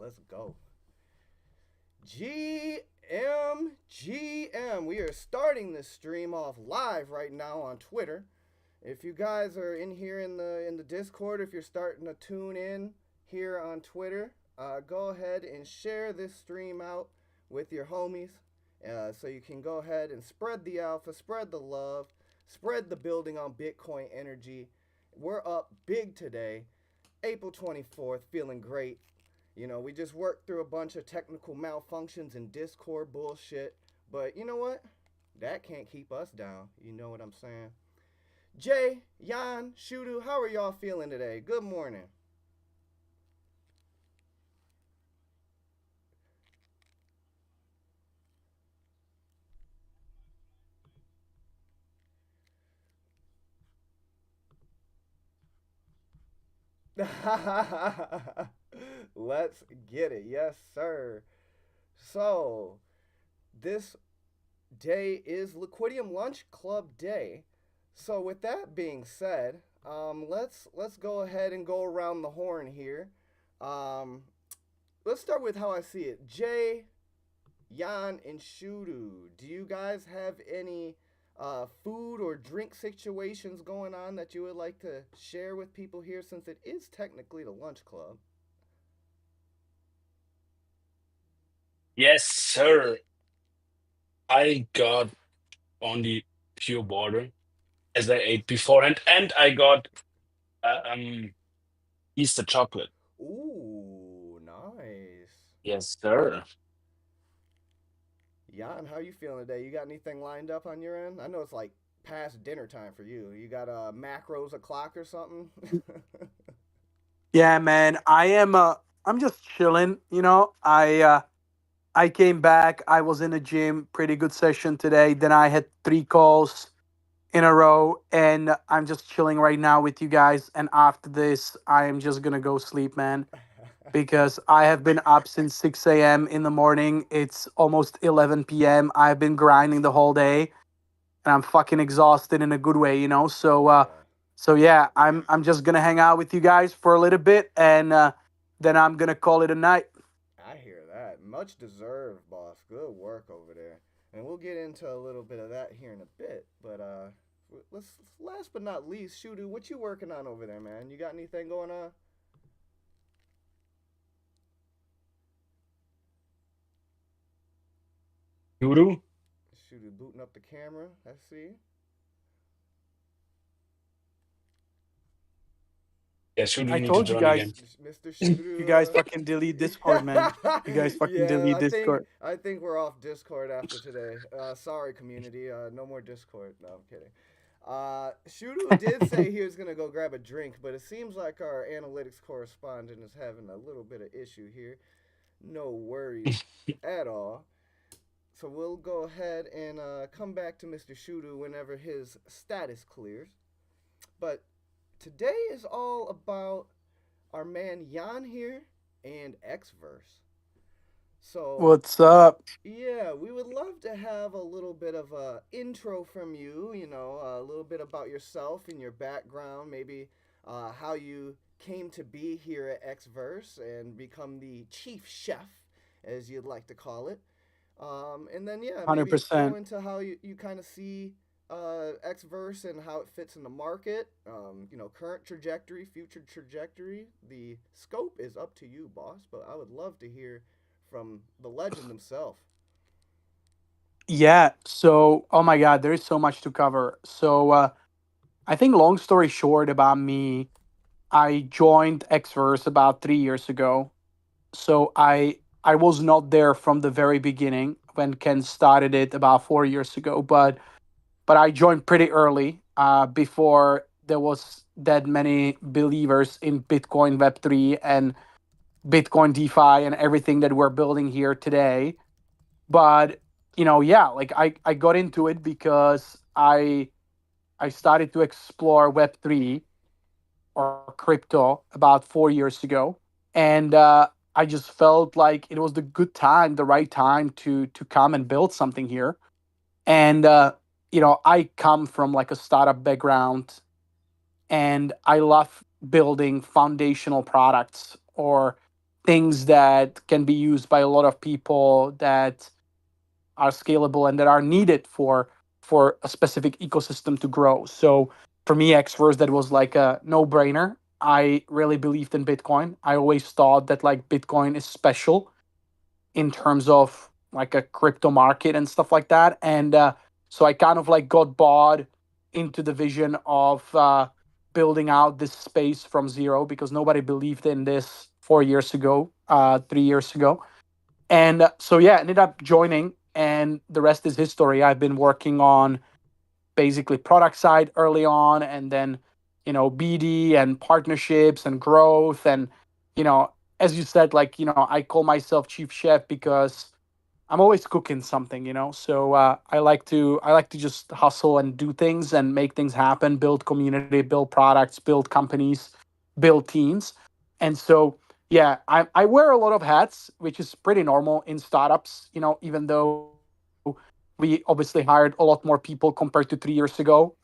Let's go. GM. We are starting this stream off live right now on Twitter. If you guys are in here in the Discord, if you're starting to tune in here on Twitter, go ahead and share this stream out with your homies, so you can go ahead and spread the alpha, spread the love, spread the building on Bitcoin energy. We're up big today, April 24th, feeling great. You know, we just worked through a bunch of technical malfunctions and Discord bullshit, but you know what? That can't keep us down. You know what I'm saying? Jay, Jan, Shudu, how are y'all feeling today? Good morning. Let's get it. Yes, sir. So, this day is Liquidium Lunch Club Day. So, with that being said, let's go ahead and go around the horn here. Um, let's start with how I see it. Jay, Jan, and Shudu, do you guys have any food or drink situations going on that you would like to share with people here, since it is technically the lunch club? Yes, sir. I got only pure water as I ate beforehand, and I got Easter chocolate. Ooh, nice. Yes, sir. Jan, how you feeling today? You got anything lined up on your end? I know it's like past dinner time for you. You got macros o'clock or something? Yeah, man. I'm just chilling, you know. I came back. I was in the gym, pretty good session today. Then I had 3 calls in a row and I'm just chilling right now with you guys, and after this I am just going to go sleep, man, because I have been up since 6 a.m. in the morning. It's almost 11 p.m. I've been grinding the whole day and I'm fucking exhausted in a good way, you know. Yeah, So yeah, I'm just gonna hang out with you guys for a little bit, and then I'm gonna call it a night. I hear that. Much deserved, boss. Good work over there. And we'll get into a little bit of that here in a bit. But let's last but not least, Shudu, what you working on over there, man? You got anything going on? Guru? Shudu booting up the camera. I see. Yes, you do I need to told you join again. guys, Mr. you Shudu. guys fucking delete Discord, man. You guys fucking Yeah, delete Discord. I think we're off Discord after today. Sorry, community. No more Discord. No, I'm kidding. Shudu did say he was gonna go grab a drink, but it seems like our analytics correspondent is having a little bit of issue here. No worries at all. So we'll go ahead and come back to Mr. Shudu whenever his status clears. But today is all about our man Jan here and Xverse. So, What's up? yeah, we would love to have a little bit of a intro from you, a little bit about yourself and your background, maybe how you came to be here at Xverse and become the chief chef, as you'd like to call it. And then, yeah, maybe go 100%. into how you kind of see Xverse and how it fits in the market, current trajectory, future trajectory. The scope is up to you, boss, but I would love to hear from the legend himself. Yeah. So, oh my God, there is so much to cover. So, I think long story short about me, I joined Xverse about 3 years ago. So I was not there from the very beginning when Ken started it about 4 years ago, but I joined pretty early, before there was that many believers in Bitcoin Web3 and Bitcoin DeFi and everything that we're building here today. But yeah, like I got into it because I started to explore Web3 or crypto about 4 years ago, and I just felt like it was the good time, the right time to come and build something here. And I come from like a startup background, and I love building foundational products or things that can be used by a lot of people that are scalable and that are needed for a specific ecosystem to grow. So for me, Xverse, that was like a no-brainer. I really believed in Bitcoin. I always thought that like Bitcoin is special in terms of like a crypto market and stuff like that. And so I kind of like got bought into the vision of building out this space from zero because nobody believed in this 4 years ago, 3 years ago. And so, yeah, ended up joining, and the rest is history. I've been working on basically product side early on, and then, BD and partnerships and growth. And, as you said, like, I call myself chief chef because I'm always cooking something, So I like to just hustle and do things and make things happen, build community, build products, build companies, build teams. And so yeah, I wear a lot of hats, which is pretty normal in startups, even though we obviously hired a lot more people compared to 3 years ago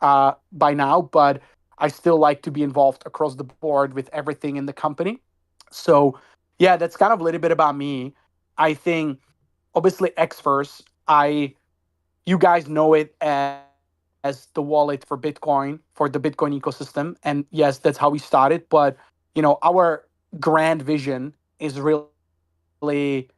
by now, but I still like to be involved across the board with everything in the company. So yeah, that's kind of a little bit about me. I think obviously Xverse, you guys know it as the wallet for Bitcoin, for the Bitcoin ecosystem. And yes, that's how we started. But, our grand vision is really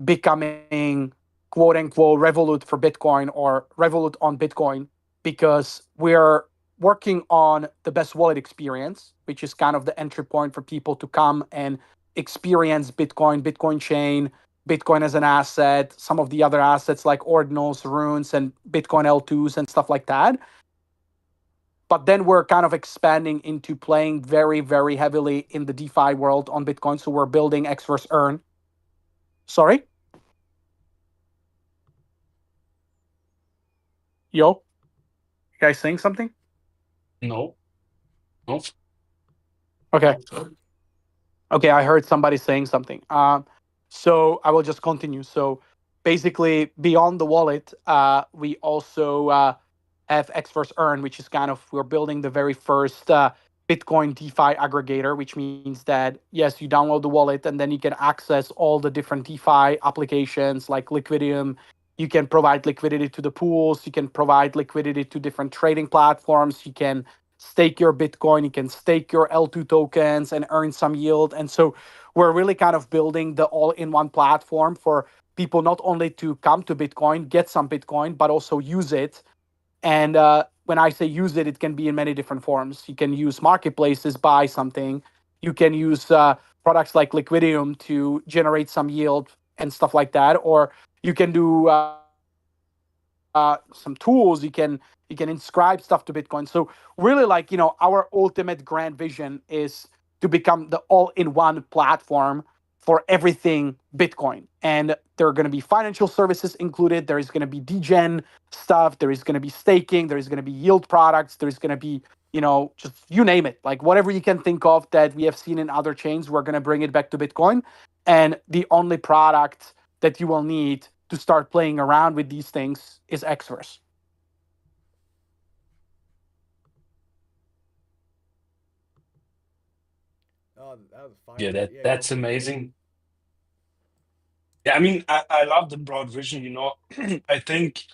becoming quote unquote Revolut for Bitcoin or Revolut on Bitcoin because we're working on the best wallet experience, which is kind of the entry point for people to come and experience Bitcoin, Bitcoin chain, Bitcoin as an asset, some of the other assets like Ordinals, Runes, and Bitcoin L2s and stuff like that. But then we're kind of expanding into playing very, very heavily in the DeFi world on Bitcoin. So we're building Xverse Earn. Sorry? Yo, you guys saying something? No, no. Okay. Okay, I heard somebody saying something. So I will just continue. So basically, beyond the wallet, we also have Xverse Earn, which is kind of we're building the very first Bitcoin DeFi aggregator, which means that yes, you download the wallet and then you can access all the different DeFi applications like Liquidium. You can provide liquidity to the pools. You can provide liquidity to different trading platforms. You can stake your Bitcoin, you can stake your L2 tokens and earn some yield. And so we're really kind of building the all in one platform for people not only to come to Bitcoin, get some Bitcoin, but also use it. And when I say use it, it can be in many different forms. You can use marketplaces, buy something. You can use products like Liquidium to generate some yield and stuff like that. Or you can do some tools. You can inscribe stuff to Bitcoin. So really, like our ultimate grand vision is to become the all-in-one platform for everything Bitcoin. And there are going to be financial services included. There is going to be degen stuff. There is going to be staking. There is going to be yield products. There is going to be, just you name it, like whatever you can think of that we have seen in other chains, we're going to bring it back to Bitcoin. And the only product that you will need to start playing around with these things is Xverse. Oh, that was Yeah, fire. that Yeah, go that's for it. amazing. Yeah, I mean, I love the broad vision, I think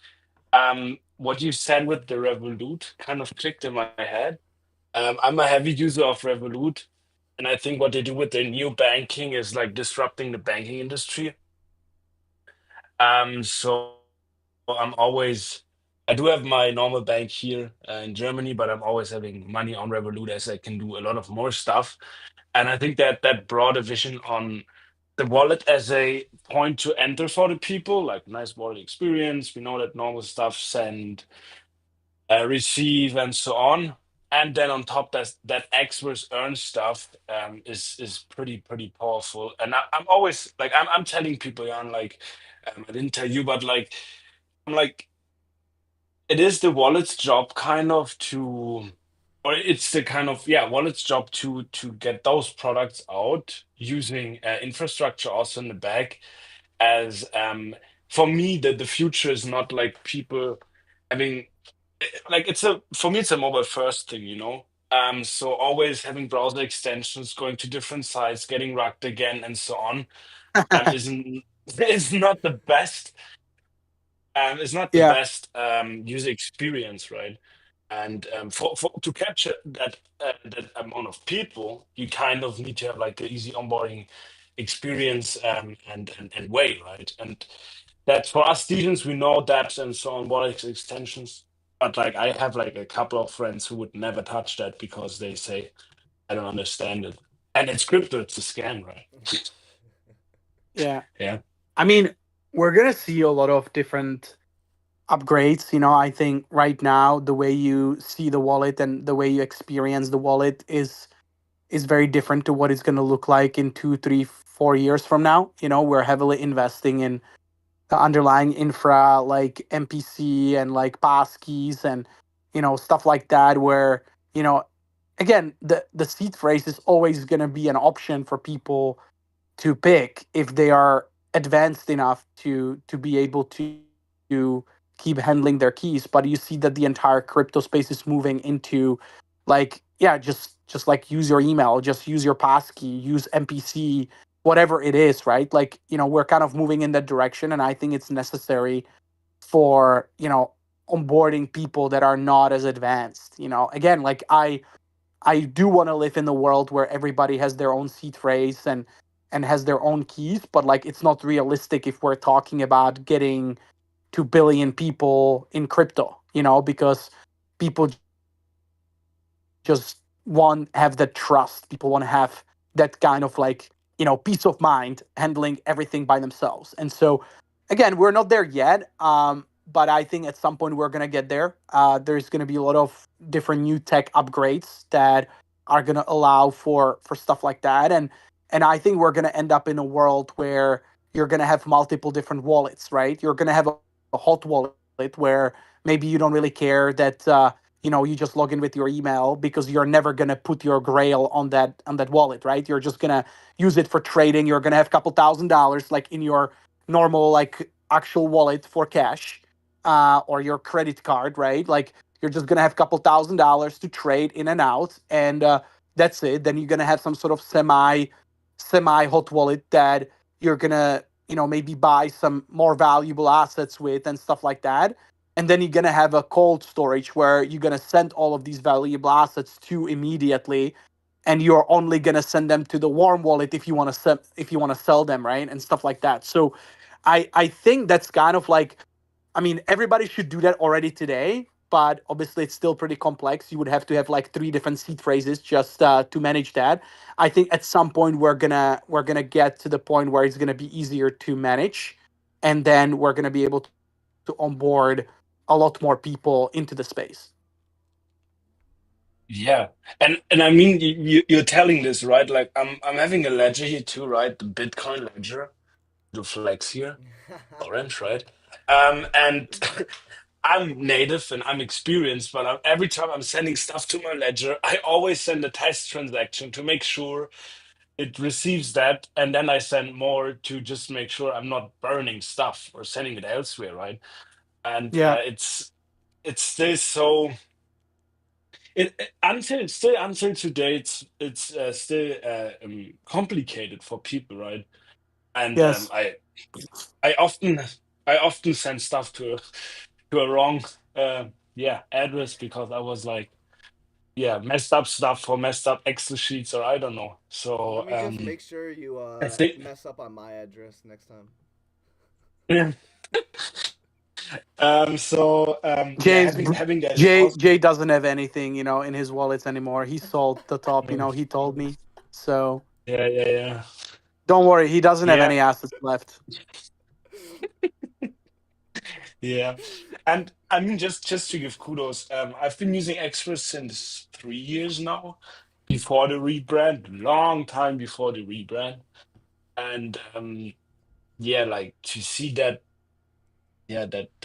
what you said with the Revolut kind of clicked in my head. I'm a heavy user of Revolut, and I think what they do with their new banking is like disrupting the banking industry. So I do have my normal bank here in Germany, but I'm always having money on Revolut as I can do a lot of more stuff. And I think that that broader vision on the wallet as a point to enter for the people, like nice wallet experience. We know that normal stuff send, receive, and so on. And then on top, that X versus earn stuff is pretty powerful. And I'm always like I'm telling people, Jan, like I didn't tell you, but like I'm like it is the wallet's job kind of to, or it's the kind of yeah wallet's job to get those products out using infrastructure also in the back as for me the future is not like people having like it's a for me it's a mobile first thing. So always having browser extensions, going to different sites, getting rugged again, and so on, isn't is not the best. It's not the Yeah, best user experience, right? And for to capture that amount of people, you kind of need to have like an easy onboarding experience and way, right? And that for us students, we know that and so on, what extensions. But like I have like a couple of friends who would never touch that because they say, I don't understand it. And it's crypto, it's a scam, right? yeah. Yeah. I mean, we're gonna see a lot of different upgrades. I think right now the way you see the wallet and the way you experience the wallet is very different to what it's gonna look like in 2, 3, 4 years from now. We're heavily investing in the underlying infra like MPC and like passkeys and stuff like that where you know again the seed phrase is always going to be an option for people to pick if they are advanced enough to be able to keep handling their keys. But you see that the entire crypto space is moving into like, yeah, just like use your email, just use your passkey, use MPC, whatever it is, right? Like, we're kind of moving in that direction, and I think it's necessary for onboarding people that are not as advanced. Again, like I do want to live in the world where everybody has their own seed phrase and has their own keys, but like it's not realistic if we're talking about getting to billion people in crypto, because people just want have that trust. People want to have that kind of like, peace of mind handling everything by themselves. And so again, we're not there yet. But I think at some point we're gonna get there. There's gonna be a lot of different new tech upgrades that are gonna allow for stuff like that. And I think we're gonna end up in a world where you're gonna have multiple different wallets, right? You're gonna have a hot wallet where maybe you don't really care that you just log in with your email because you're never going to put your grail on that wallet, right? You're just going to use it for trading. You're going to have a couple $1,000 like in your normal like actual wallet for cash, or your credit card, right? Like you're just going to have a couple $1,000 to trade in and out, and that's it. Then you're going to have some sort of semi hot wallet that you're going to maybe buy some more valuable assets with and stuff like that. And then you're going to have a cold storage where you're going to send all of these valuable assets to immediately, and you're only going to send them to the warm wallet if you want to sell them, right? And stuff like that. So I think that's kind of like, I mean, everybody should do that already today, but obviously it's still pretty complex. You would have to have like three different seed phrases just to manage that. I think at some point we're gonna get to the point where it's gonna be easier to manage, and then we're gonna be able to onboard a lot more people into the space. Yeah, and I mean you're telling this right? Like I'm having a ledger here too, right? The Bitcoin ledger, the flex here, orange, right? And I'm native and I'm experienced, but every time I'm sending stuff to my ledger, I always send a test transaction to make sure it receives that, and then I send more to just make sure I'm not burning stuff or sending it elsewhere, right? And Yeah. it's still so. Until today, it's still complicated for people, right? And Yes. I often I often send stuff to a wrong yeah address because I was like yeah messed up stuff for messed up Excel sheets or I don't know. Let So me just make sure you I think mess up on my address next time. yeah. Yeah, James having that Jay also Jay doesn't have anything, in his wallets anymore. He sold the top, he told me. So yeah don't worry, he doesn't have yeah any assets left. yeah. And I mean just to give kudos, I've been using Xverse since 3 years now, before the rebrand, long time before the rebrand. And yeah, like to see that yeah that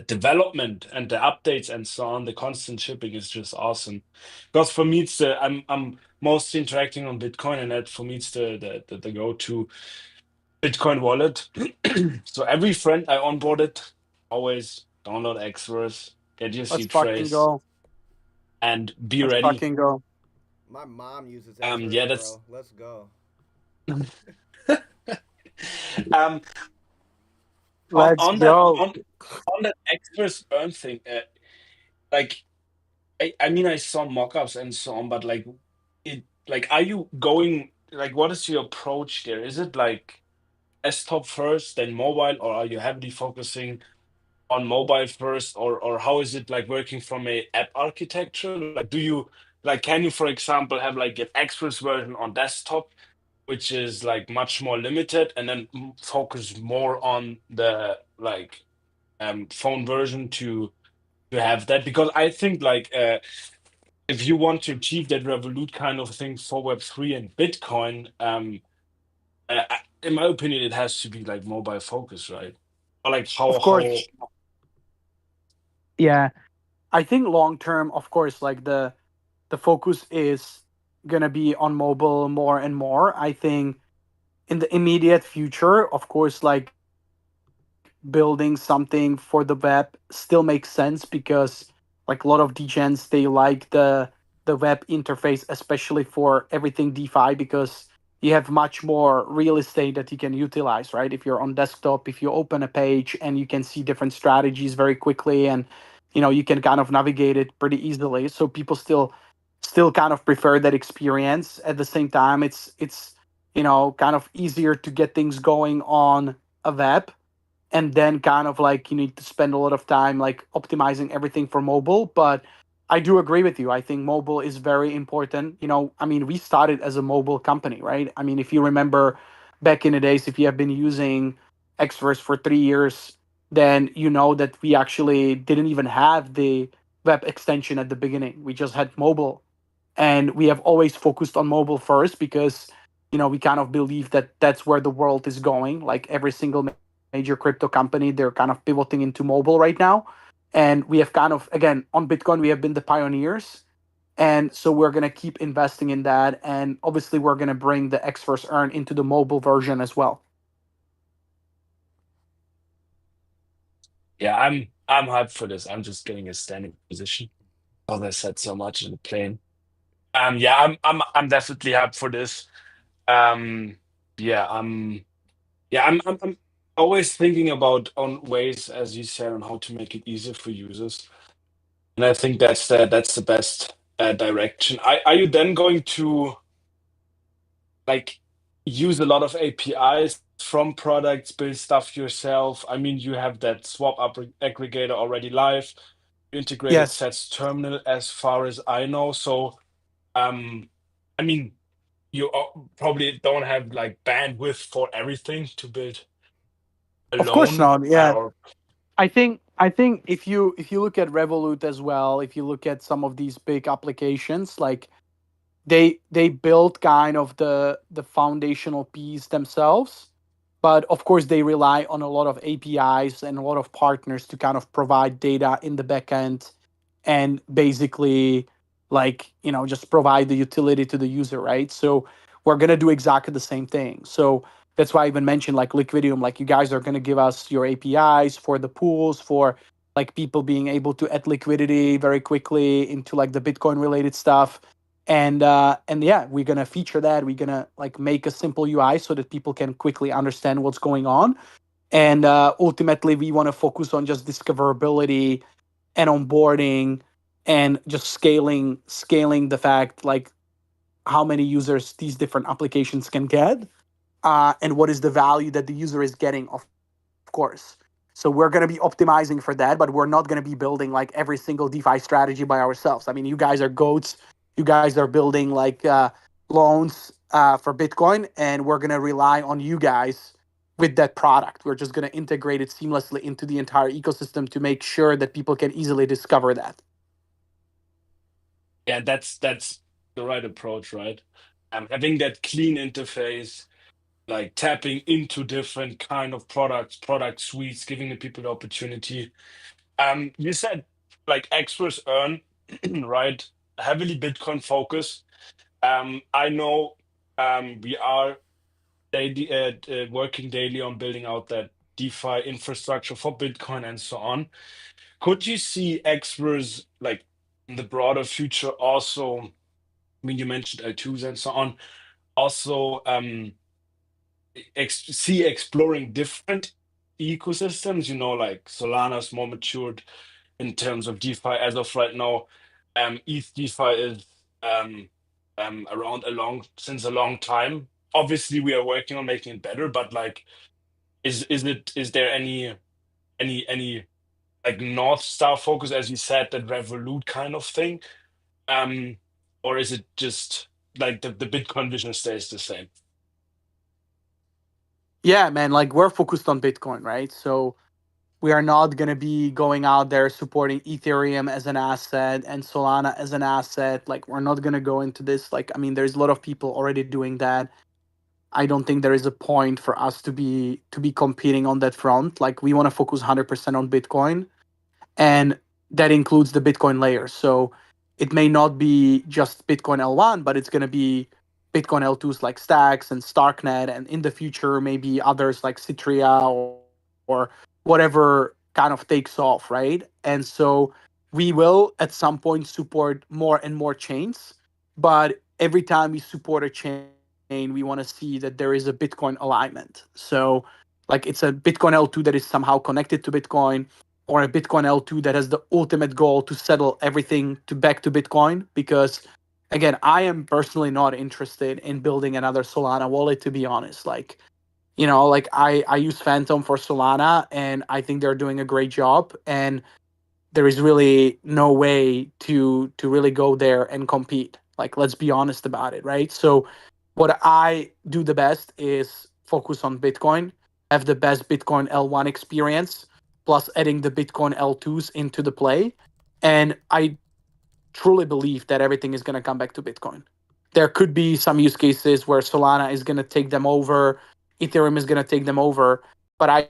development and the updates and so on, the constant shipping is just awesome. Because for me it's the I'm mostly interacting on Bitcoin, and that for me it's the go-to Bitcoin wallet. So every friend I onboarded always download Xverse, get your Let's seed fucking phrase, go. and be Let's ready. fucking go. My mom uses Yeah, Xverse, that's bro. Let's go. um Let's on that go. on that Xverse burn thing. Like I mean, I saw mock-ups and so on, but like are you going like what is your approach there? Is it like desktop first, then mobile, or are you heavily focusing on mobile first, or how is it like working from a app architecture? Like, do you like can you, for example, have like an Express version on desktop, which is like much more limited, and then focus more on the like phone version to have that? Because I think if you want to achieve that Revolut kind of thing for Web3 and Bitcoin, in my opinion, it has to be like mobile focused, right? Or like Of how course. Yeah. I think long term, of course, like the focus is gonna be on mobile more and more. I think in the immediate future, of course, like building something for the web still makes sense because like a lot of degens they like the web interface, especially for everything DeFi, because you have much more real estate that you can utilize, right? If you're on desktop, if you open a page and you can see different strategies very quickly, and you can kind of navigate it pretty easily. So people still kind of prefer that experience. At the same time, it's kind of easier to get things going on a web, and then kind of like you need to spend a lot of time like optimizing everything for mobile. But I do agree with you. I think mobile is very important. I mean, we started as a mobile company, right? I mean, if you remember back in the days, if you have been using Xverse for 3 years, then you know that we actually didn't even have the web extension at the beginning. We just had mobile, and we have always focused on mobile first because we kind of believe that that's where the world is going. Like every single major crypto company, they're kind of pivoting into mobile right now. And we have kind of, again, on Bitcoin, we have been the pioneers. And so we're going to keep investing in that. And obviously, we're going to bring the Xverse Earn into the mobile version as well. yeah, I'm hyped for this. I'm just getting a standing position because I said so much in the plane. Yeah, I'm definitely hyped for this. Um, yeah, I'm always thinking about on ways, as you said, on how to make it easier for users, and I think that's the best direction. Are you then going to like use a lot of APIs from products, build stuff yourself? I mean, you have that aggregator already live, integrated Yes. sets terminal, as far as I know. So, um, I mean, you probably don't have like bandwidth for everything to build Of course alone, not. Yeah. or I think if you look at Revolut as well, if you look at some of these big applications, like they build kind of the foundational piece themselves, but of course they rely on a lot of APIs and a lot of partners to kind of provide data in the backend, and basically like just provide the utility to the user, right? So we're going to do exactly the same thing. So that's why I even mentioned like Liquidium, like you guys are going to give us your APIs for the pools, for like people being able to add liquidity very quickly into like the Bitcoin related stuff. And yeah, we're gonna feature that. We're gonna like make a simple UI so that people can quickly understand what's going on. And ultimately, we want to focus on just discoverability and onboarding, and just scaling the fact like how many users these different applications can get, and what is the value that the user is getting, of course. So we're going to be optimizing for that, but we're not going to be building like every single DeFi strategy by ourselves. I mean, you guys are goats. You guys are building like loans for Bitcoin, and we're going to rely on you guys with that product. We're just going to integrate it seamlessly into the entire ecosystem to make sure that people can easily discover that. yeah, that's the right approach, right? Having that clean interface, like tapping into different kind of products, product suites, giving the people the opportunity. You said like Xverse Earn, right? Heavily Bitcoin focus. I know we are working daily on building out that DeFi infrastructure for Bitcoin and so on. Could you see Xverse like in the broader future also, I mean, you mentioned L2s and so on, also see exploring different ecosystems, like Solana's more matured in terms of DeFi as of right now. ETH DeFi is around since a long time. Obviously, we are working on making it better, but like, is there any like North Star focus, as you said, that Revolut kind of thing? Um, or is it just like the Bitcoin vision stays the same? Yeah, man, like we're focused on Bitcoin, right? So we are not going to be going out there supporting Ethereum as an asset and Solana as an asset. Like we're not going to go into this. Like, I mean, there's a lot of people already doing that. I don't think there is a point for us to be competing on that front. Like we want to focus 100% on Bitcoin, and that includes the Bitcoin layer. So it may not be just Bitcoin L1, but it's going to be Bitcoin L2s like Stacks and Starknet, and in the future maybe others like Citria or whatever kind of takes off, right? And so we will at some point support more and more chains, but every time we support a chain, we want to see that there is a Bitcoin alignment. So like it's a Bitcoin L2 that is somehow connected to Bitcoin, or a Bitcoin L2 that has the ultimate goal to settle everything to back to Bitcoin. Because again, I am personally not interested in building another Solana wallet, to be honest. Like, like I use Phantom for Solana and I think they're doing a great job. And there is really no way to really go there and compete. Like, let's be honest about it, right? So what I do the best is focus on Bitcoin, have the best Bitcoin L1 experience, plus adding the Bitcoin L2s into the play. And I truly believe that everything is going to come back to Bitcoin. There could be some use cases where Solana is going to take them over, Ethereum is going to take them over, but I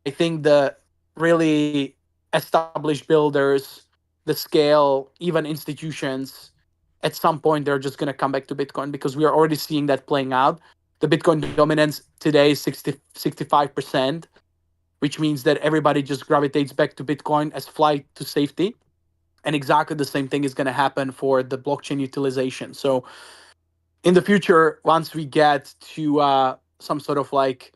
think the really established builders, the scale, even institutions, at some point they're just going to come back to Bitcoin, because we are already seeing that playing out. The Bitcoin dominance today is 65%, which means that everybody just gravitates back to Bitcoin as flight to safety. And exactly the same thing is going to happen for the blockchain utilization. So in the future, once we get to some sort of like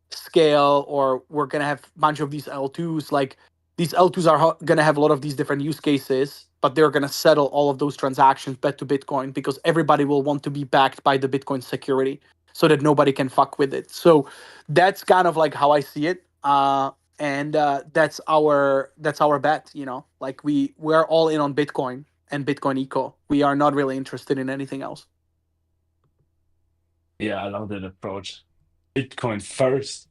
scale, or we're going to have a bunch of these L2s, like these L2s are going to have a lot of these different use cases, but they're going to settle all of those transactions back to Bitcoin, because everybody will want to be backed by the Bitcoin security so that nobody can fuck with it. So that's kind of like how I see it. And that's our bet, like we're all in on Bitcoin and Bitcoin eco. We are not really interested in anything else. Yeah, I love that approach. Bitcoin first,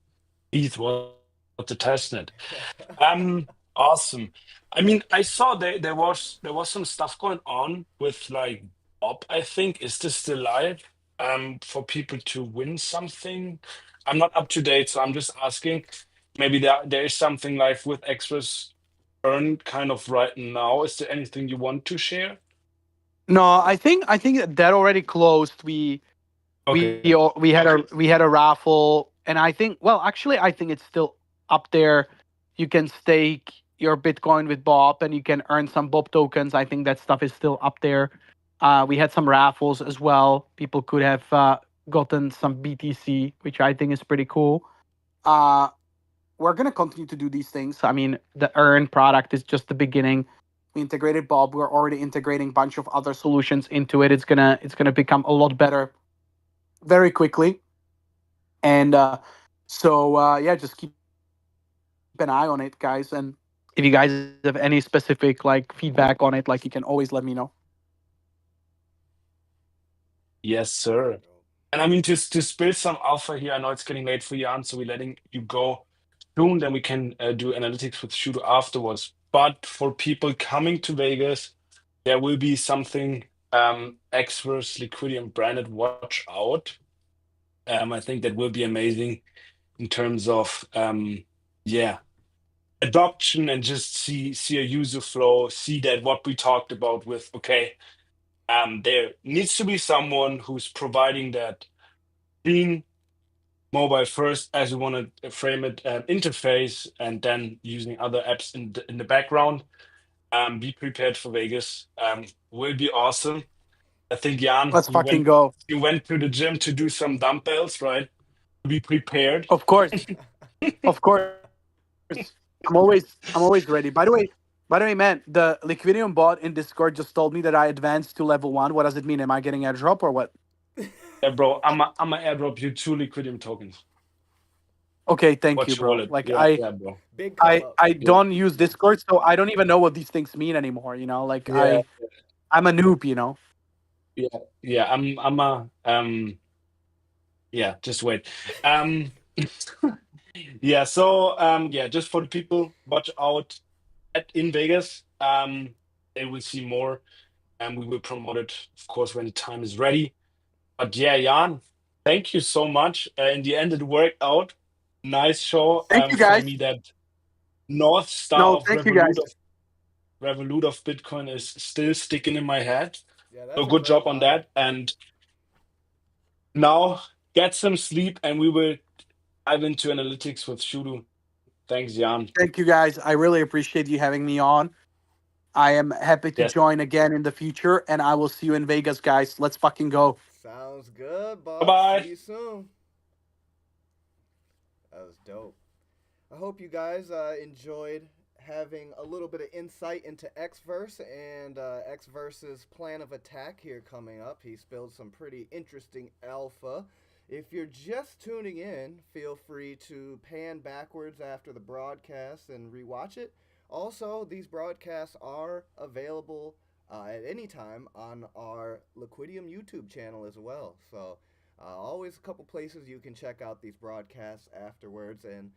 ETH was the testnet. Awesome. I mean, I saw there was some stuff going on with like Bob, I think. Is this still live? For people to win something. I'm not up to date, so I'm just asking. Maybe there is something live with Xverse Earn kind of right now. Is there anything you want to share? No, I think that already closed. Okay. We had a raffle, and I think, well, actually I think it's still up there. You can stake your Bitcoin with Bob and you can earn some Bob tokens. I think that stuff is still up there. We had some raffles as well. People could have gotten some BTC, which I think is pretty cool. uh we're going to continue to do these things. I mean, the earn product is just the beginning. We integrated Bob, we're already integrating a bunch of other solutions into it. It's going to become a lot better very quickly. And yeah, just keep an eye on it, guys. And if you guys have any specific like feedback on it, like you can always let me know. Yes, sir. And I mean, to spill some alpha here, I know it's getting late for Jan, so we're letting you go soon. Then we can do analytics with Shudu afterwards. But for people coming to Vegas, there will be something Xverse Liquidium branded. Watch out. I think that will be amazing in terms of yeah, adoption, and just see a user flow, see that what we talked about with okay, there needs to be someone who's providing that clean mobile first, as we want to frame it, interface, and then using other apps in the background. Be prepared for Vegas. Will be awesome. I think Jan, Let's fucking go. you went to the gym to do some dumbbells, right? Be prepared. Of course. Of course. I'm always ready. By the way, man, the Liquidium bot in Discord just told me that I advanced to level 1. What does it mean? Am I getting a drop or what? Yeah, bro. I'm gonna airdrop you 2 Liquidium tokens. Okay, thank you, Watch your bro. wallet. Like Yeah, yeah, bro. Big come up. I Yeah, don't use Discord, so I don't even know what these things mean anymore, you know? Like yeah, I'm a noob, you know? yeah, yeah. I'm a yeah, just wait. Um yeah, so yeah, just for the people, watch out in Vegas. They will see more and we will promote it, of course, when the time is ready. But yeah, Jan, thank you so much. In the end, it worked out. Nice show. Thank you For guys. me, that North Star No, of thank you guys. Revolut of Bitcoin is still sticking in my head. Yeah, So that's a good great job on line. that. And now get some sleep and we will dive into analytics with Shudu. Thanks, Jan. Thank you guys. I really appreciate you having me on. I am happy to Yes. join again in the future, and I will see you in Vegas, guys. Let's fucking go. Sounds good, boss. Bye-bye. See you soon. That was dope. I hope you guys enjoyed having a little bit of insight into Xverse and Xverse's plan of attack here coming up. He spilled some pretty interesting alpha. If you're just tuning in, feel free to pan backwards after the broadcast and rewatch it. Also, these broadcasts are available at any time on our Liquidium YouTube channel as well. So, always a couple places you can check out these broadcasts afterwards and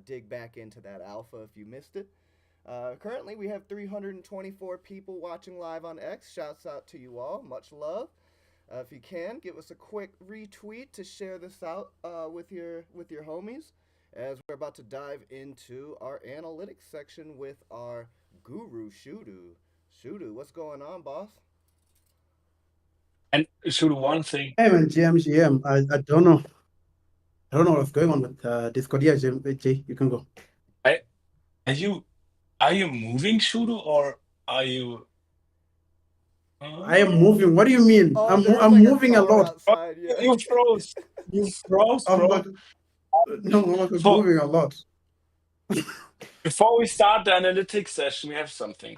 dig back into that alpha if you missed it. Currently, we have 324 people watching live on X. Shouts out to you all. Much love. If you can, give us a quick retweet to share this out with your homies, as we're about to dive into our analytics section with our guru Shudu. Shudu, what's going on, boss? And Shudu, one thing. Hey man, GM, I don't know. I don't know what's going on with Discord. Yeah, Jay, you can go. Are you moving, Shudu, or are you? I am moving. What do you mean? Oh, I'm like moving a lot. outside. Yeah. You froze. You froze, I'm bro. like, no, I'm For- moving a lot. Before we start the analytics session, we have something.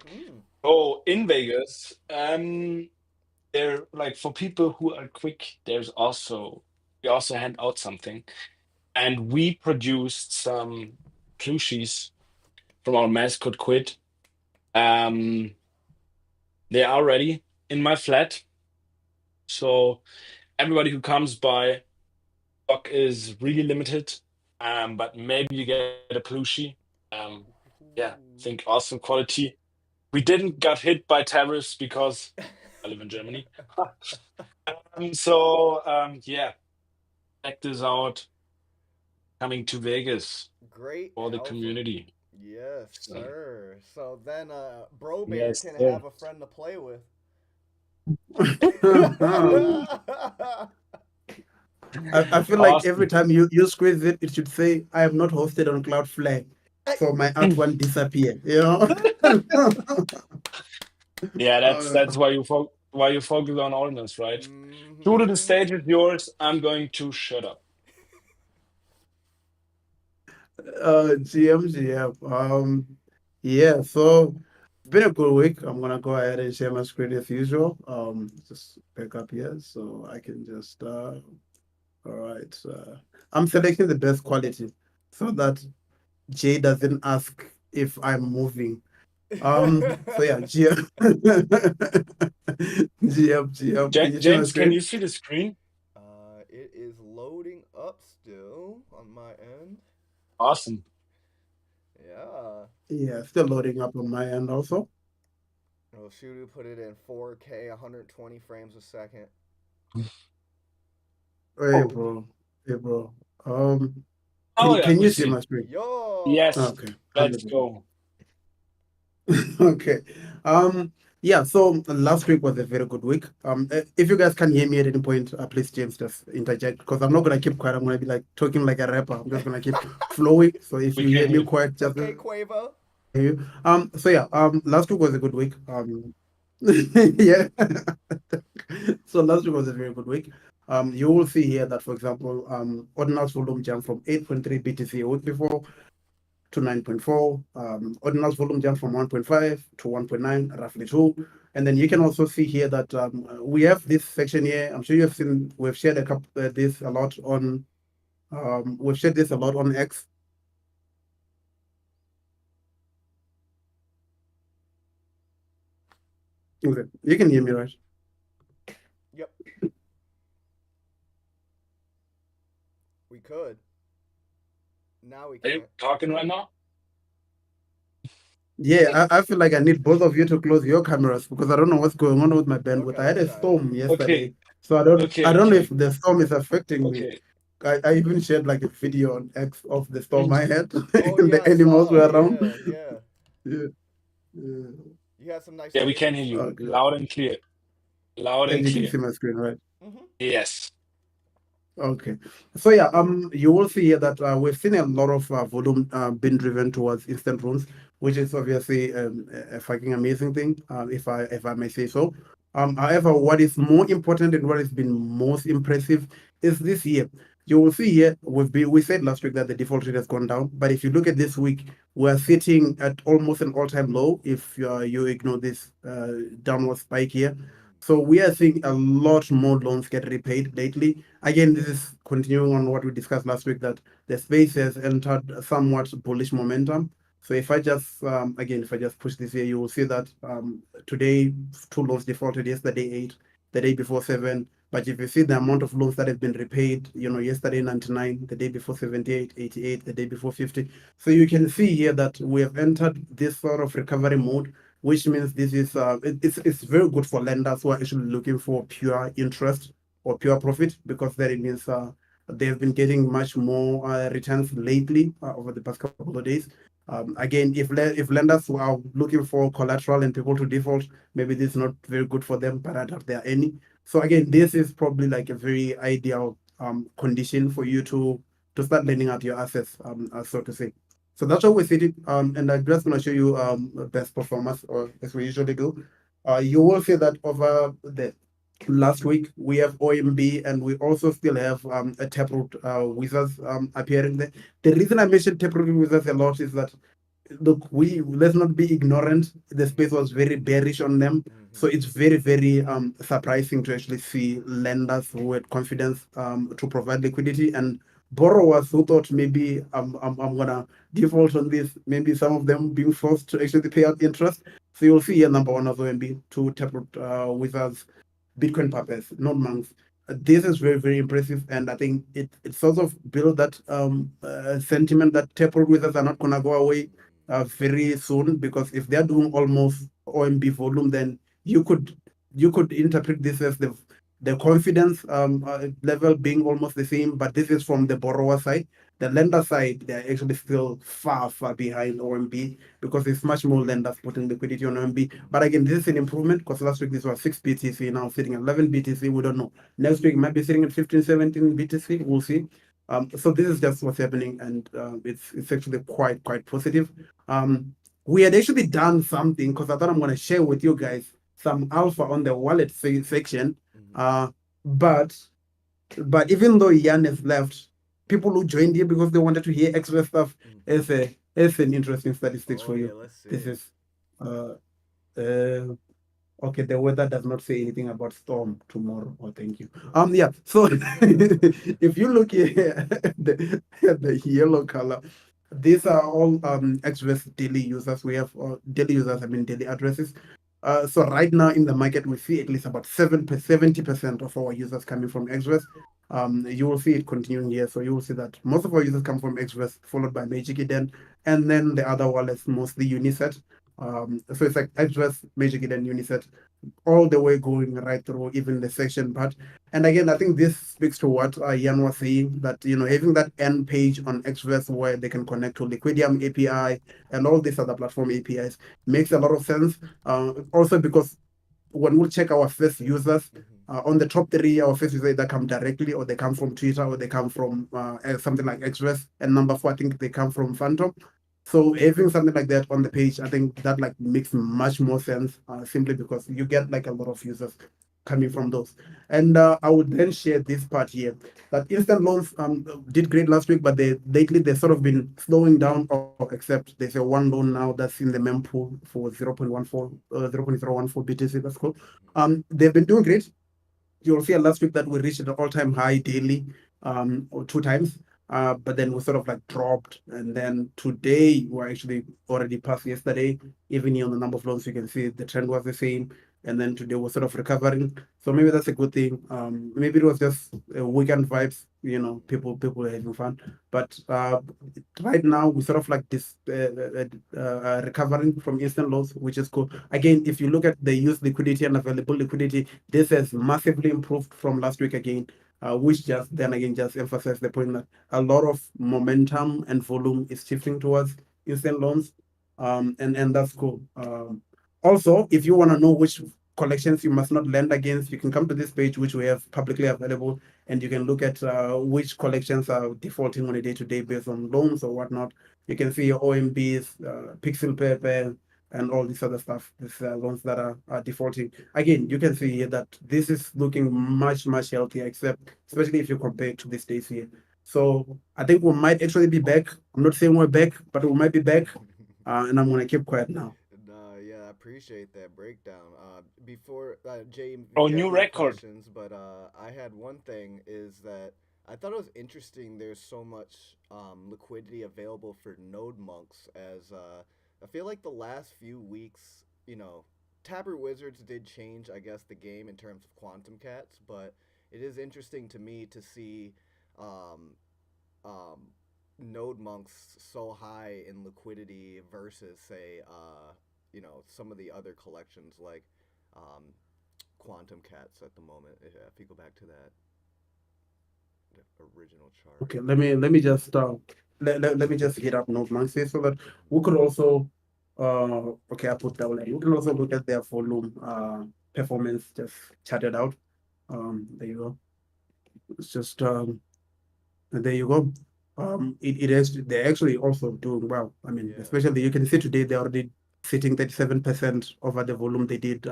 So in Vegas, there like for people who are quick, we also hand out something, and we produced some plushies from our mascot Quid. They are ready in my flat, so everybody who comes by, stock is really limited. But maybe you get a plushie. Yeah, think awesome quality. We didn't get hit by tariffs because I live in Germany. Yeah, check this out. Coming to Vegas Great for the alpha. community. Yes, sir. So then Bro Bear Yes, can sir. have a friend to play with. I feel like every time you squeeze it, it should say, I am not hosted on Cloudflare. So my art one disappear, you know? Yeah, that's why you focus on Ordinals, right? Shudu, the stage is yours. I'm going to shut up. GM. Yeah, so it's been a good week. I'm gonna go ahead and share my screen as usual. Just back up here so I can just all right. I'm selecting the best quality so that Jay doesn't ask if I'm moving. So yeah, GM. GM. Can you share my James, can screen? you see the screen? It is loading up still on my end. Awesome. Yeah. Yeah, still loading up on my end also. Oh, Shudu put it in 4K, 120 frames a second. Hey bro. Oh, yeah, Can we you see see. my screen? Yo. Yes. Okay. Let's go. Okay. Yeah, so last week was a very good week. If you guys can hear me at any point, please James just interject because I'm not gonna keep quiet. I'm gonna be like talking like a rapper. I'm just gonna keep flowing. So if We you can hear me hear. quiet, just Okay, Quavo. you. So yeah, last week was a good week. Yeah. So last week was a very good week. You will see here that, for example, Ordinals volume jumped from 8.3 BTC a week before to 9.4. Ordinals volume jumped from 1.5 to 1.9, roughly 2. And then you can also see here that we have this section here. I'm sure you have seen, we've shared this a lot on, we've shared this a lot on X. Okay, you can hear me, right? Yep, we could. Now we Are you can't. talking right now? Yeah, I feel like I need both of you to close your cameras because I don't know what's going on with my bandwidth. Okay, I had let's a try it. storm Okay, yesterday, so I okay, don't know if okay, the storm is affecting me. okay. I even shared like a video on X of the storm I had Oh and yeah, the I animals saw. were around. Yeah, yeah. Yeah, yeah. You had some nice Yeah, we can hear waves. you Okay. loud and clear. Loud And and you can clear. see my screen, right? Mhm. Yes. Okay. So yeah, you will see here that we've seen a lot of volume being driven towards instant runes, which is obviously a fucking amazing thing, if I may say so. However, what is more important and what has been most impressive is this year. You will see here we said last week that the default rate has gone down, but if you look at this week, we're sitting at almost an all-time low. If you ignore this downward spike here, so we are seeing a lot more loans get repaid lately. Again, this is continuing on what we discussed last week that the space has entered somewhat bullish momentum. So if I just again, if I just push this here, you will see that today two loans defaulted, yesterday 8, the day before 7. But if you see the amount of loans that have been repaid, yesterday 99, the day before 78, 88, the day before 50. So you can see here that we have entered this sort of recovery mode, which means this is it's very good for lenders who are actually looking for pure interest or pure profit, because then it means they've been getting much more returns lately over the past couple of days. Again, if lenders who are looking for collateral and people to default, maybe this is not very good for them, but I doubt there are any. So again, this is probably like a very ideal condition for you to start lending out your assets, so to say. So that's how we see it. And I'm just going to show you best performance, or as we usually do. You will see that over the last week we have OMB, and we also still have a Taproot Wizards appearing there. The reason I mentioned Taproot Wizards a lot is that, look, we let's not be ignorant. The space was very bearish on them, so Mhm. it's very, very surprising to actually see lenders who had confidence to provide liquidity, and borrowers who thought maybe I'm gonna default on this. Maybe some of them being forced to actually pay out interest. So you'll see here number one of OMB, two Taproot Wizards, Bitcoin Puppets, not monks. This is very, very impressive, and I think it sort of built that sentiment that taproot wizards are not gonna go away very soon, because if they're doing almost OMB volume, then you could interpret this as the confidence level being almost the same, but this is from the borrower side. The lender side, they're actually still far, far behind OMB, because it's much more lenders putting liquidity on OMB. But again, this is an improvement, because last week this was 6 BTC, now sitting at 11 BTC. We don't know. Next week might be sitting at 15, 17 BTC. We'll see. So this is just what's happening, and it's actually quite positive. We had actually done something, because I thought I'm going to share with you guys some alpha on the wallet section. Mhm. Uh, but even though Yan has left, people who joined here because they wanted to hear Xverse stuff Mhm. is an interesting statistics Oh for yeah, you. let's see This it. is uh, uh, okay. The weather does not say anything about storm tomorrow. Oh, thank you. Yeah. So if you look here at the yellow color, these are all Xverse daily users. We have daily users, I mean daily addresses. So right now in the market, we see at least about 70% of our users coming from Xverse. You will see it continuing here. So you will see that most of our users come from Xverse, followed by Magic Eden, and then the other wallets, mostly Uniset. So it's like Xverse, Magic Eden, Uniset, all the way going right through even the section part. And again, I think this speaks to what Jan was saying, that having that end page on Xverse where they can connect to Liquidium API and all these other platform APIs makes a lot of sense. Also because when we check our first users, Mhm. on the top three, our first users either come directly, or they come from Twitter, or they come from something like Xverse. And number four, I think they come from Phantom. So having something like that on the page, I think that like makes much more sense, simply because you get like a lot of users coming from those. And I would then share this part here that instant loans did great last week, but they lately they've sort of been slowing down, or except there's a one loan now that's in the mempool for 0.14 BTC. That's cool. They've been doing great. You'll see last week that we reached an all-time high daily, or two times. But then we sort of like dropped, and then today we're actually already past yesterday. Even here on the number of loans, you can see the trend was the same, and then today we're sort of recovering. So maybe that's a good thing. Maybe it was just weekend vibes. People are having fun. But right now we sort of like this recovering from instant lows, which is cool. Again, if you look at the used liquidity and available liquidity, this has massively improved from last week again, which just then again just emphasizes the point that a lot of momentum and volume is shifting towards instant loans, and that's cool. Also, if you want to know which collections you must not lend against, you can come to this page, which we have publicly available, and you can look at which collections are defaulting on a day-to-day based on loans or whatnot. You can see your OMBs, Pixel Paper, and all this other stuff, these loans that are defaulting. Again, you can see here that this is looking much, much healthier, except especially if you compare it to these days here. So I think we might actually be back. I'm not saying we're back, but we might be back. And I'm gonna keep quiet now. Yeah, I appreciate that breakdown. Before Jay, Oh, if you have new more record. questions, but I had one thing is that I thought it was interesting. There's so much liquidity available for node monks. As I feel like the last few weeks, Taproot Wizards did change, I guess, the game in terms of quantum cats, but it is interesting to me to see um, um, node monks so high in liquidity versus say some of the other collections like um, quantum cats at the moment. If you go back to that original chart. Okay, let me just let me just hit up Node Monthly so that we could also okay, I put down. We can also look at their volume performance just charted out. There you go. It's just and there you go. They're actually also doing well. I mean, Yeah. especially you can see today they're already sitting 37% over the volume they did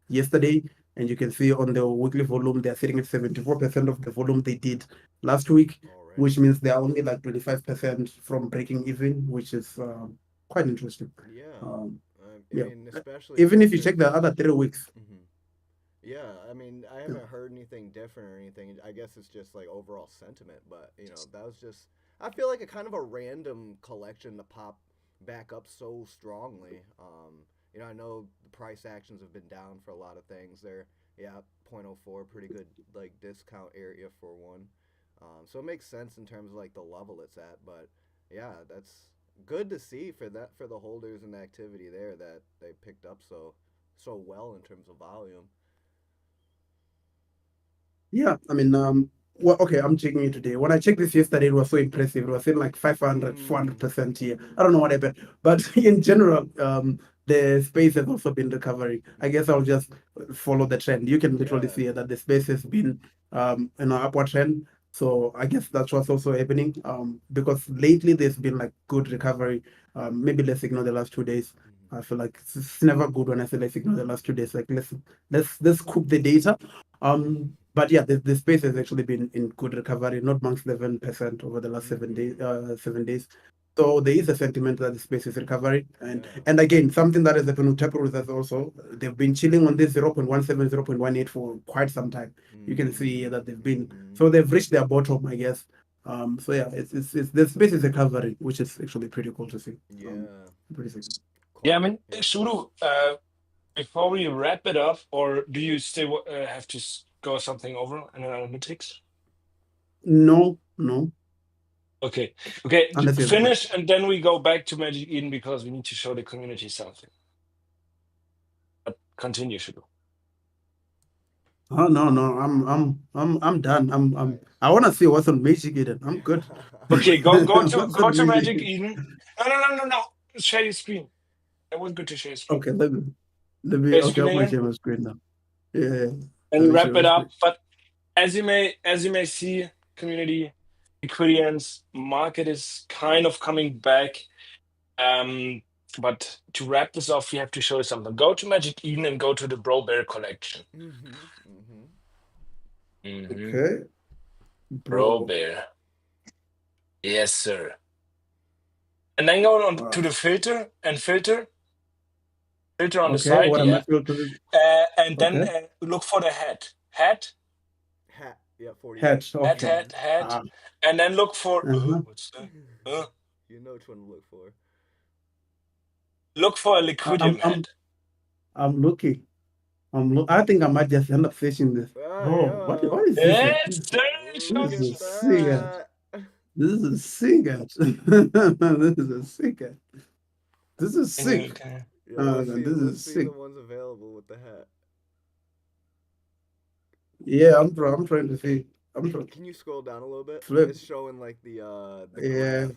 yesterday. And you can see on the weekly volume, they're sitting at 74% of the volume they did last week, Already. which means they're only like 25% from breaking even, which is quite interesting. Yeah. Um, I yeah. mean, especially Even since if you check the there's. other 3 weeks, Mhm. Yeah, I mean, I yeah. haven't heard anything different or anything. I guess it's just like overall sentiment, but that was just. I feel like a kind of a random collection to pop back up so strongly. I know the price actions have been down for a lot of things. They're yeah, zero point zero 0.04, pretty good like discount area for one. So it makes sense in terms of like the level it's at, but yeah, that's good to see for the holders and the activity there that they picked up so well in terms of volume. Yeah, I mean, well, okay, I'm checking it today. When I checked this yesterday, it was so impressive. It was in like 500, Mm. 400% here. Mhm. I don't know what happened, but in general, the space has also been recovering. I Mhm. guess I'll just follow the trend. You can literally Yeah. see that the space has been in an upward trend. So I guess that's what's also happening. Because lately there's been like good recovery. Maybe let's ignore the last 2 days. Mhm. I feel like it's never good when I say let's ignore the last 2 days. Like let's scoop the data. But yeah, the space has actually been in good recovery, not amongst 11% over the last 7 days. Mhm. 7 days. So there is a sentiment that the space is recovering, and Yeah. and again, something that has happened with Taproot is also they've been chilling on this 0.17, 0.18 for quite some time. You can see Mhm. that they've been Mhm. so they've reached their bottom, I guess. So yeah, it's the space is recovering, which is actually pretty cool to see. Yeah. Pretty sick. Yeah, I Quite. mean, Yeah. Shudu, before we wrap it up, or do you still have to go something over in analytics? No, no, Okay, okay, unless you have a question. finish, and then we go back to Magic Eden because we need to show the community something. But continue, Shudu. Oh no, no, I'm done. Nice. I want to see what's on Magic Eden. I'm good. Okay, go to What's on Magic Magic Eden? Eden. No. Share your screen. It was good to share your screen. Okay, let me. Share Okay, screen I'm gonna again share my screen now. Yeah, yeah, yeah. Let and me share wrap my it up. screen. But as you may see, community Liquidians market is kind of coming back. But to wrap this off, we have to show you something. Go to Magic Eden and go to the Bro Bear collection. Okay. Bro Bear. Yes, sir. And then go on to the filter and filter on the side, what am I yeah. filtering? And then look for the hat. Hat, yeah, 48. Hat, okay. Hat. And then look for what's that? You know which one to look for. Look for a Liquidium hat. I'm looking. I think I might just end up fishing this. What is this? Yes, sir. This is a sick hat. This is a sick hat. This is a sick hat. This is sick. Yeah, This is see sick. the ones available with the hat. Yeah, I'm trying to see. Can you scroll down a little bit? Flip. It's showing like the Yeah.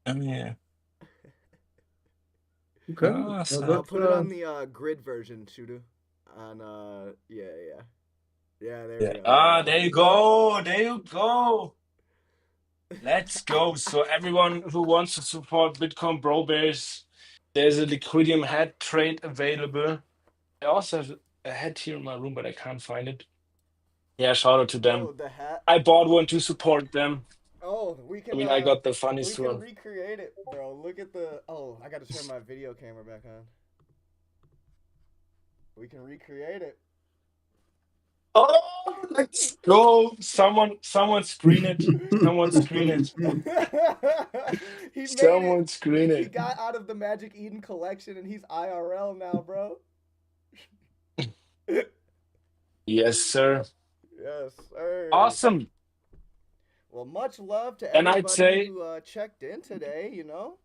graph. Yeah. Okay. Awesome. I'll put it on the grid version, Shudu. On yeah, there we go. There you go. There you go. Let's go. So everyone who wants to support Bitcoin Bro Bears, there's a Liquidium hat trade available. I also have a hat here in my room, but I can't find it. Yeah, shout out to them. Oh, the hat. I bought one to support them. Oh, we can. I mean, I got the funniest one. one. We can recreate it, bro. Look at the. Oh, I got to turn my video camera back on. We can recreate it. Oh, let's go! Someone screen it. Someone screen it. Someone screen it. He got out of the Magic Eden collection, and he's IRL now, bro. Yes, sir. Yes, sir. Awesome. Well, much love to everybody who checked in today, you know.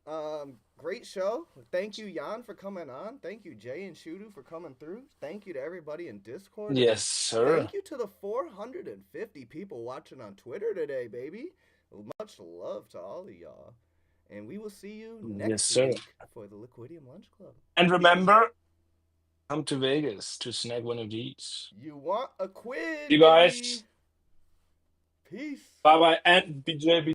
Great show. Thank you, Jan, for coming on. Thank you, Jay and Shudu, for coming through. Thank you to everybody in Discord. Yes, sir. Thank you to the 450 people watching on Twitter today, baby. Much love to all of y'all. And we will see you next week for the Liquidium Lunch Club. And remember, come to Vegas to snag one of these. You want a quid, you guys. Peace. Bye-bye. And BJ.